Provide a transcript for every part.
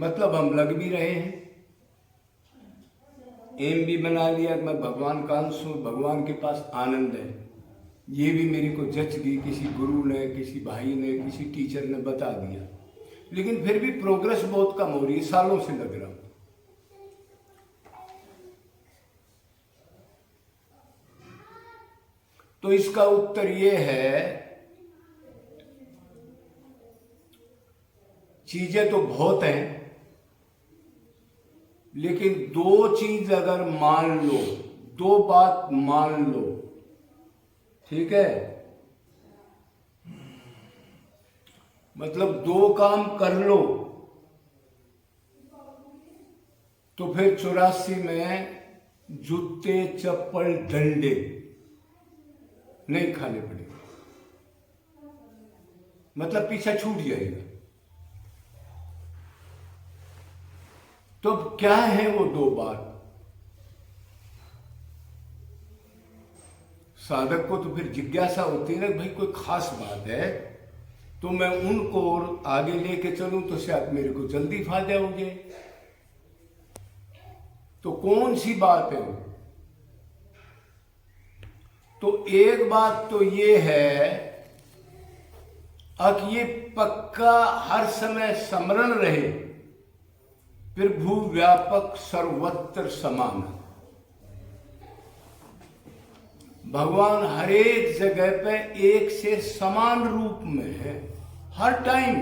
मतलब हम लग भी रहे हैं, एम भी बना लिया, मैं भगवान का अंश हूँ, भगवान के पास आनंद है। ये भी मेरे को जच गई, किसी गुरु ने, किसी भाई ने, किसी टीचर ने बता दिया, लेकिन फिर भी प्रोग्रेस बहुत कम हो रही है, सालों से लग रहा हूँ। तो इसका उत्तर ये है, चीजें तो बहुत हैं, लेकिन दो चीज अगर मान लो, दो बात मान लो, ठीक है, मतलब दो काम कर लो, तो फिर 84 में जूते चप्पल डंडे नहीं खाने पड़ेंगे, मतलब पीछा छूट जाएगा। तो क्या है वो दो बात? साधक को तो फिर जिज्ञासा होती है ना, भाई कोई खास बात है तो मैं उनको और आगे लेके चलूं तो शायद मेरे को जल्दी फायदा हो जाए। तो कौन सी बात है वो? तो एक बात तो ये है, अब ये पक्का हर समय स्मरण रहे, प्रभु व्यापक सर्वत्र समान। भगवान हर एक जगह पे एक से समान रूप में है, हर टाइम,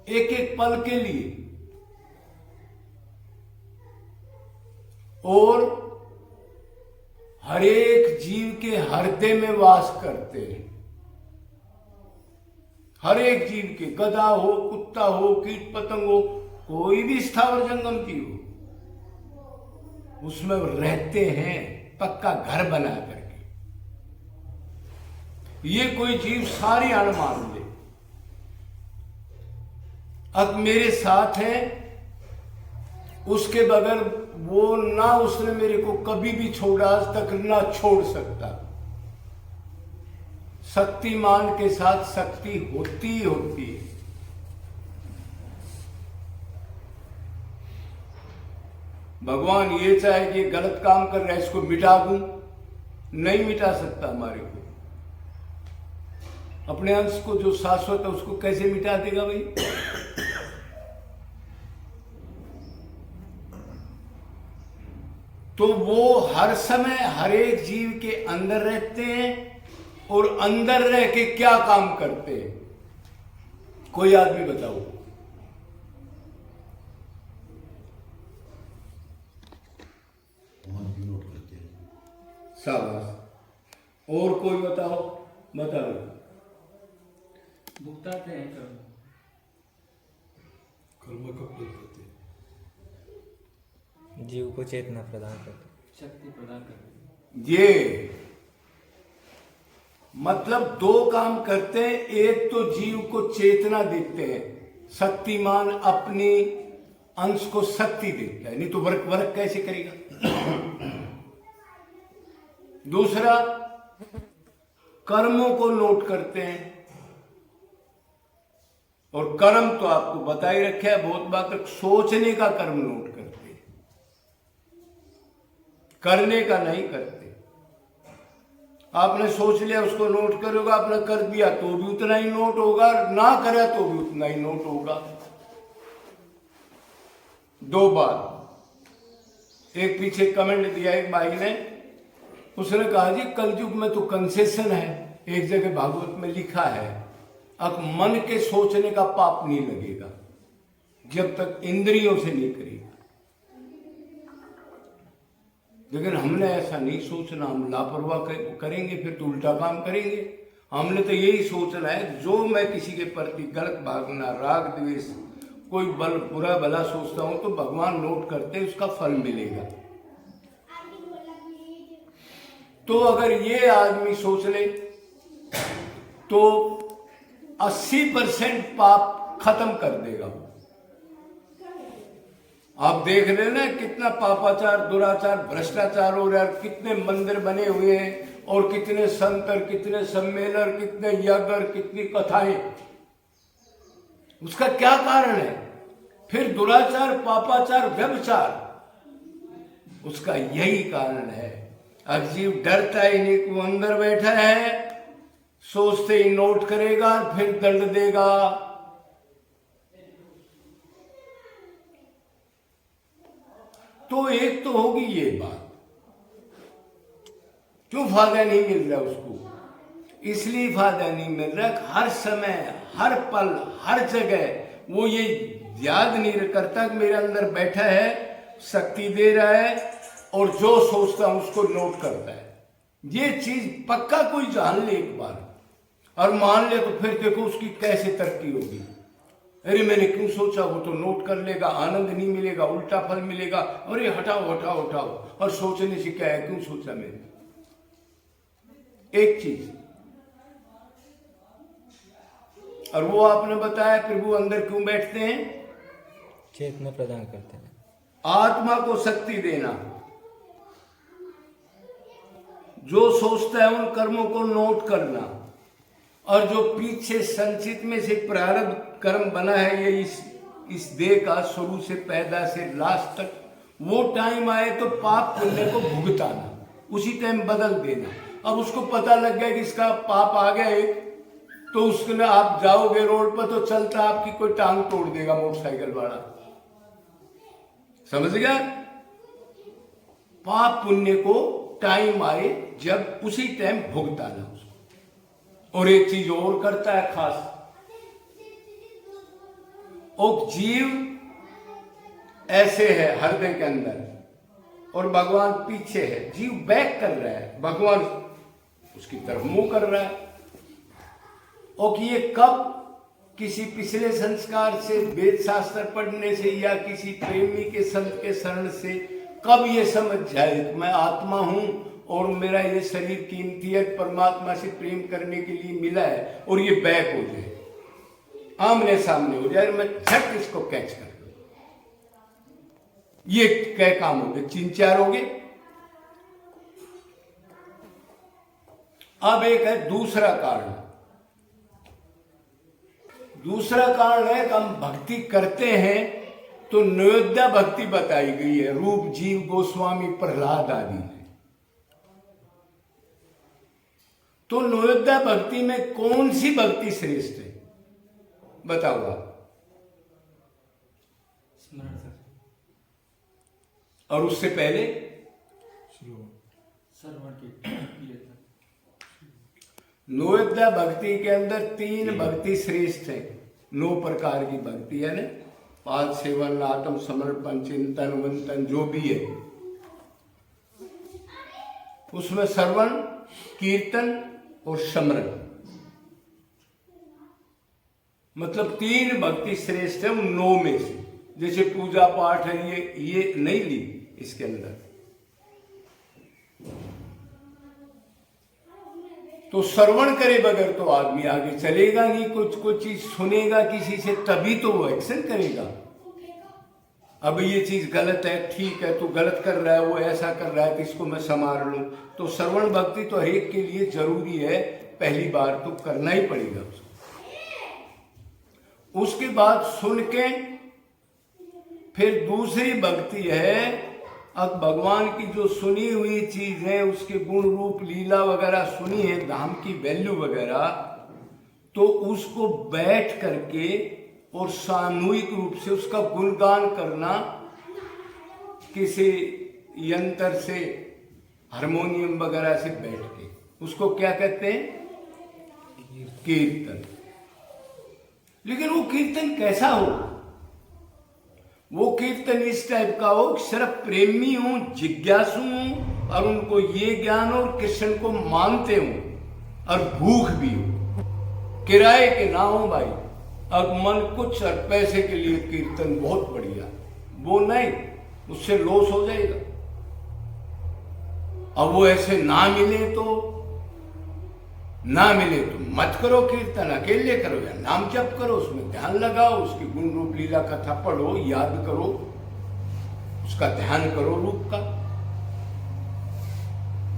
एक एक पल के लिए, और हर एक जीव के हृदय में वास करते हैं। हर एक जीव के, गधा हो, कुत्ता हो, कीट पतंग हो, कोई भी स्थावर जंगम जीव हो, उसमें रहते हैं, पक्का घर बना करके। ये कोई जीव सारी अण मान ले, अब मेरे साथ है, उसके बगैर वो ना, उसने मेरे को कभी भी छोड़ा, आज तक ना छोड़ सकता। शक्तिमान के साथ शक्ति होती ही होती है। भगवान ये चाहे कि गलत काम कर रहा है, इसको मिटा दूं, नहीं मिटा सकता हमारे को। अपने अंश को जो शाश्वत है उसको कैसे मिटा देगा भाई? तो वो हर समय हर एक जीव के अंदर रहते हैं, और अंदर रह के क्या काम करते हैं? कोई आदमी बताओ। शाबाश। और कोई बताओ, बताओ। भुगताते हैं कर्म कब करते हैं? जीव को चेतना प्रदान करते, शक्ति प्रदान करते। ये मतलब दो काम करते हैं, एक तो जीव को चेतना देते हैं, शक्तिमान अपनी अंश को शक्ति देता है, नहीं तो वर्क वर्क कैसे करेगा? दूसरा, कर्मों को नोट करते हैं, और कर्म तो आपको बता ही रखा है बहुत बार तक, सोचने का कर्म नोट करते हैं, करने का नहीं करते। आपने सोच लिया उसको नोट करोगे, आपने कर दिया तो भी उतना ही नोट होगा, ना करे तो भी उतना ही नोट होगा। दो बात। एक पीछे कमेंट दिया एक भाई ने, उसने कहा जी कलयुग में तो कंसेशन है, एक जगह भागवत में लिखा है, अब मन के सोचने का पाप नहीं लगेगा जब तक इंद्रियों से नहीं करेगा। लेकिन हमने ऐसा नहीं सोचना, हम लापरवाह करेंगे, फिर तो उल्टा काम करेंगे। हमने तो यही सोचना है, जो मैं किसी के प्रति गलत भावना, राग द्वेष, कोई बुरा भला सोचता हूं तो भगवान नोट करते, उसका फल मिलेगा। तो अगर ये आदमी सोच ले तो 80% पाप खत्म कर देगा। आप देख रहे हैं ना कितना पापाचार, दुराचार, भ्रष्टाचार हो रहा है, कितने मंदिर बने हुए हैं, और कितने संत, कितने सम्मेलन, कितने यज्ञ, कितनी कथाएं। उसका क्या कारण है? फिर दुराचार, पापाचार, व्यभिचार, उसका यही कारण है। अब जीव डरता ही नहीं कि वो अंदर बैठा है, सोचते ही नोट करेगा फिर दंड देगा। तो एक तो होगी ये बात, क्यों फायदा नहीं मिल रहा उसको? इसलिए फायदा नहीं मिल रहा कि हर समय, हर पल, हर जगह वो ये याद नहीं करता कि मेरे अंदर बैठा है, शक्ति दे रहा है, और जो सोचता हूं उसको नोट करता है। ये चीज पक्का कोई जान ले एक बार और मान ले, तो फिर देखो उसकी कैसे तरक्की होगी। अरे मैंने क्यों सोचा, वो तो नोट कर लेगा, आनंद नहीं मिलेगा, उल्टा फल मिलेगा। अरे हटाओ हटाओ हटाओ, और सोचने से क्या है, क्यों सोचा मैंने? एक चीज, और वो आपने बताया प्रभु अंदर क्यों बैठते हैं? चेतना प्रदान करते हैं। आत्मा को शक्ति देना। जो सोचता है उन कर्मों को नोट करना, और जो पीछे संचित में से प्रारब्ध कर्म बना है ये इस देह का, शुरू से पैदा से लास्ट तक, वो टाइम आए तो पाप पुण्य को भुगताना, उसी टाइम बदल देना। अब उसको पता लग गया कि इसका पाप आ गया एक, तो उसके लिए आप जाओगे रोड पर तो चलता आपकी कोई टांग तोड़ देगा मोटरसाइकिल वाला, समझ गया? पाप पुण्य को टाइम आए जब उसी टाइम भुगताना उसको। और एक चीज और करता है खास, और जीव ऐसे है हृदय के अंदर और भगवान पीछे है। जीव बैक कर रहा है, भगवान उसकी तरफ मुंह कर रहा है। और ये कब? किसी पिछले संस्कार से, वेद शास्त्र पढ़ने से, या किसी प्रेमी के संत के शरण से कब ये समझ जाए कि मैं आत्मा हूं और मेरा ये शरीर कीमती है, परमात्मा से प्रेम करने के लिए मिला है, और ये बैक हो जाए, आमने सामने हो जाए, मैं झट इसको कैच कर लूं। ये क्या काम हो गए? 3-4 हो गए। अब एक है दूसरा कारण। दूसरा कारण है कि हम भक्ति करते हैं तो नयोद्या भक्ति बताई गई है, रूप जीव गोस्वामी प्रहलाद आदि ने। तो नयोद्या भक्ति में कौन सी भक्ति श्रेष्ठ है बताओ आप? स्मरण सर, और उससे पहले श्रवण किए थे। नयोद्या भक्ति के अंदर 3 भक्ति श्रेष्ठ है। 9 प्रकार की भक्ति है ना, 5 सेवन, आत्म समर्पण, चिंतन, वंतन, जो भी है उसमें श्रवण, कीर्तन और स्मरण, मतलब 3 भक्ति श्रेष्ठ है उन 9 में से। जैसे पूजा पाठ है, ये नहीं ली इसके अंदर। तो श्रवण करे बगैर तो आदमी आगे चलेगा नहीं, कुछ चीज सुनेगा किसी से तभी तो वो एक्शन करेगा। अब ये चीज गलत है, ठीक है, तू गलत कर रहा है, वो ऐसा कर रहा है तो इसको मैं संभाल लूं। तो श्रवण भक्ति तो हर एक के लिए जरूरी है, पहली बार तो करना ही पड़ेगा उसको। उसके बाद सुन के फिर दूसरी भक्ति है, अब भगवान की जो सुनी हुई चीज है, उसके गुण रूप लीला वगैरह सुनी है, धाम की वैल्यू वगैरह, तो उसको बैठ करके और सामूहिक रूप से उसका गुणगान करना, किसी यंत्र से, हारमोनियम वगैरह से बैठ के, उसको क्या कहते हैं? कीर्तन। लेकिन वो कीर्तन कैसा हो? वो कीर्तन इस टाइप का हो, सिर्फ प्रेमी हो, जिज्ञासु हो, और उनको ये ज्ञान हो, कृष्ण को मानते हो, और भूख भी हो, किराए के ना हो भाई। अब मन कुछ और पैसे के लिए कीर्तन बहुत बढ़िया, वो नहीं, उससे लॉस हो जाएगा। अब वो ऐसे ना मिले तो मत करो कीर्तन, अकेले करो या नाम जप करो, उसमें ध्यान लगाओ, उसकी गुण रूप लीला कथा पढ़ो, याद करो, उसका ध्यान करो रूप का।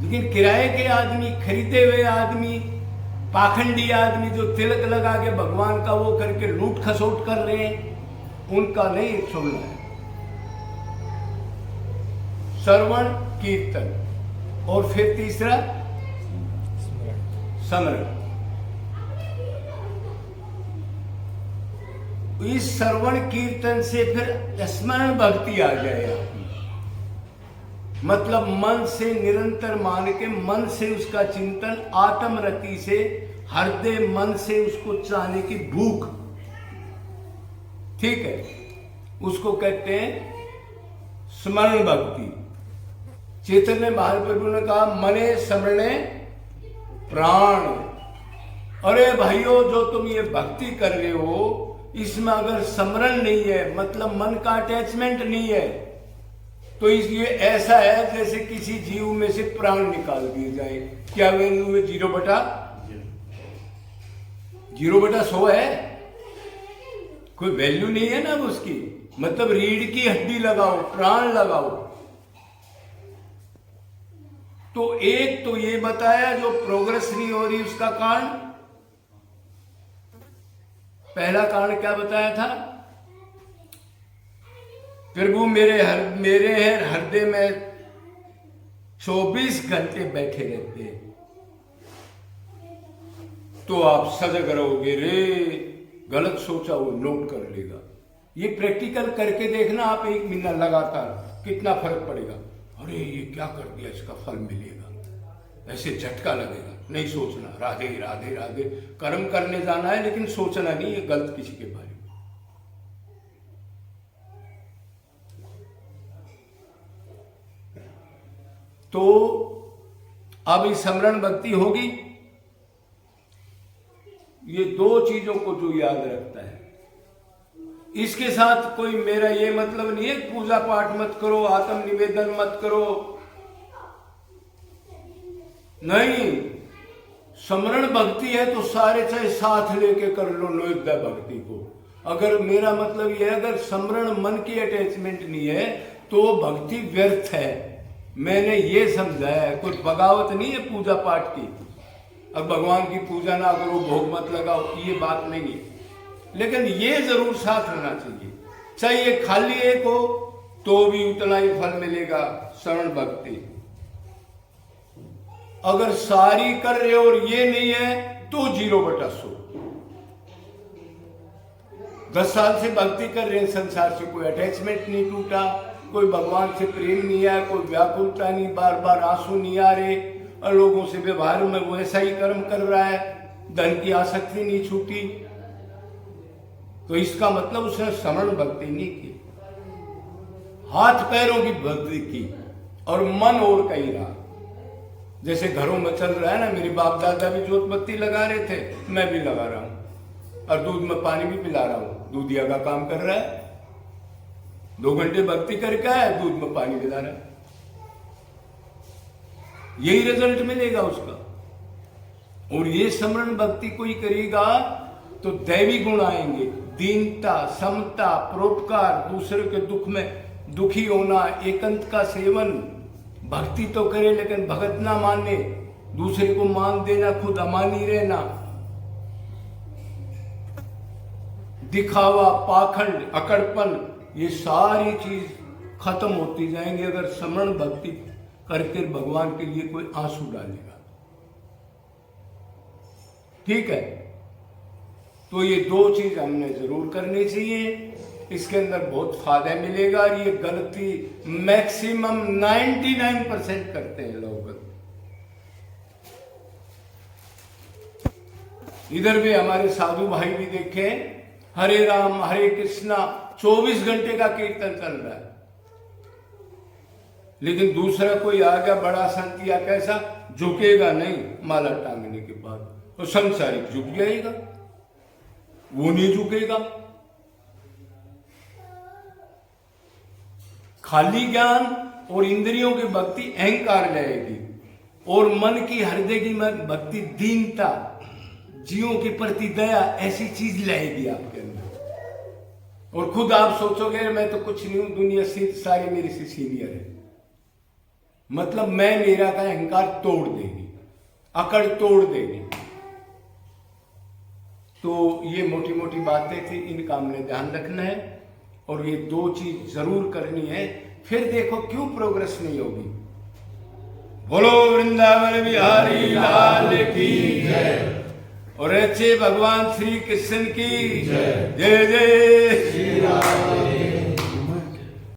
लेकिन किराए के आदमी, खरीदे हुए आदमी, पाखंडी आदमी जो तिलक लगा के भगवान का वो करके लूट खसोट कर रहे हैं, उनका नहीं छोड़ना है। श्रवण कीर्तन और फिर तीसरा स्मरण। इस श्रवण कीर्तन से फिर स्मरण भक्ति आ जाए आपकी। मतलब मन से निरंतर मान के, मन से उसका चिंतन, आत्म रति से, हृदय मन से उसको चाहने की भूख, ठीक है, उसको कहते हैं स्मरण भक्ति। चैतन्य महाप्रभु ने कहा मने स्मरणे प्राण। अरे भाइयों, जो तुम ये भक्ति कर रहे हो, इसमें अगर स्मरण नहीं है, मतलब मन का अटैचमेंट नहीं है, तो इसलिए ऐसा है जैसे किसी जीव में से प्राण निकाल दिए जाए। क्या वैल्यू है? 0/100 है, कोई वैल्यू नहीं है ना उसकी। मतलब रीढ़ की हड्डी लगाओ, प्राण लगाओ। तो एक तो ये बताया जो प्रोग्रेस नहीं हो रही उसका कारण। पहला कारण क्या बताया था? प्रभु मेरे हृदय में 24 घंटे बैठे रहते हैं, तो आप सजग रहोगे रे। गलत सोचा वो नोट कर लेगा। ये प्रैक्टिकल करके देखना आप 1 महीना लगातार, कितना फर्क पड़ेगा। अरे ये क्या कर दिया, इसका फल मिलेगा, ऐसे झटका लगेगा। नहीं सोचना, राधे राधे राधे, कर्म करने जाना है लेकिन सोचना नहीं है गलत किसी के बारे में। तो अब स्मरण भक्ति होगी। ये 2 चीजों को जो याद रखता है, इसके साथ कोई मेरा ये मतलब नहीं है पूजा पाठ मत करो, आत्म निवेदन मत करो, नहीं। स्मरण भक्ति है तो सारे चाहे साथ लेके कर लो नैवेद्य भक्ति को। अगर मेरा मतलब यह है, अगर स्मरण मन की अटैचमेंट नहीं है तो भक्ति व्यर्थ है। मैंने ये समझाया है, कोई बगावत नहीं है पूजा पाठ की। अब भगवान की पूजा ना करो, भोग मत लगाओ, ये बात नहीं है। लेकिन ये जरूर साथ रहना चाहिए। चाहे ये खाली एक हो तो भी उतना ही फल मिलेगा श्रवण भक्ति। अगर सारी कर रहे हो और ये नहीं है तो 0/100। 10 साल से भक्ति कर रहे हैं, संसार से कोई अटैचमेंट नहीं टूटा, कोई भगवान से प्रेम नहीं आया, कोई व्याकुलता नहीं, बार बार आंसू नहीं आ रहे, और लोगों से व्यवहार में वो ऐसा ही कर्म कर रहा है, धन की आसक्ति नहीं छूटी, तो इसका मतलब उसने स्मरण भक्ति नहीं की, हाथ पैरों की भक्ति की और मन और कहीं रहा। जैसे घरों में चल रहा है ना, मेरे बाप दादा भी जोत बत्ती लगा रहे थे, मैं भी लगा रहा हूं, और दूध में पानी भी पिला रहा हूं। दूधिया का काम कर रहा है, 2 घंटे भक्ति करके आया, दूध में पानी पिला रहा है, यही रिजल्ट मिलेगा उसका। और ये स्मरण भक्ति कोई करेगा तो दैवी गुण आएंगे, दीनता, समता, परोपकार, दूसरे के दुख में दुखी होना, एकांत का सेवन। भक्ति तो करे लेकिन भगत ना माने, दूसरे को मान देना, खुद अमानी रहना, दिखावा, पाखंड, अकड़पन, ये सारी चीज खत्म होती जाएंगी अगर स्मरण भक्ति करके भगवान के लिए कोई आंसू डालेगा। ठीक है, तो ये 2 चीज हमने जरूर करनी चाहिए, इसके अंदर बहुत फायदा मिलेगा। और ये गलती मैक्सिमम 99% करते हैं लोग। इधर भी हमारे साधु भाई भी देखे, हरे राम हरे कृष्णा 24 घंटे का कीर्तन चल रहा है, लेकिन दूसरा कोई आ गया बड़ा संत या कैसा, झुकेगा नहीं, माला टांगने के बाद तो संसारिक झुक जाएगा, वो नहीं झुकेगा। खाली ज्ञान और इंद्रियों की भक्ति अहंकार लाएगी, और मन की हृदय की भक्ति दीनता, जीवों के प्रति दया, ऐसी चीज लाएगी आपके अंदर। और खुद आप सोचोगे मैं तो कुछ नहीं हूं, दुनिया से सारी मेरे से सीनियर है, मतलब मैं मेरा का अहंकार तोड़ देगी, अकड़ तोड़ देगी। तो ये मोटी मोटी बातें थी, इनका हमने ध्यान रखना है। और ये दो चीज जरूर करनी है, फिर देखो क्यों प्रोग्रेस नहीं होगी। बोलो वृंदावन बिहारी लाल की जय और अच्छे भगवान श्री कृष्ण की जय। जय जय श्री राम।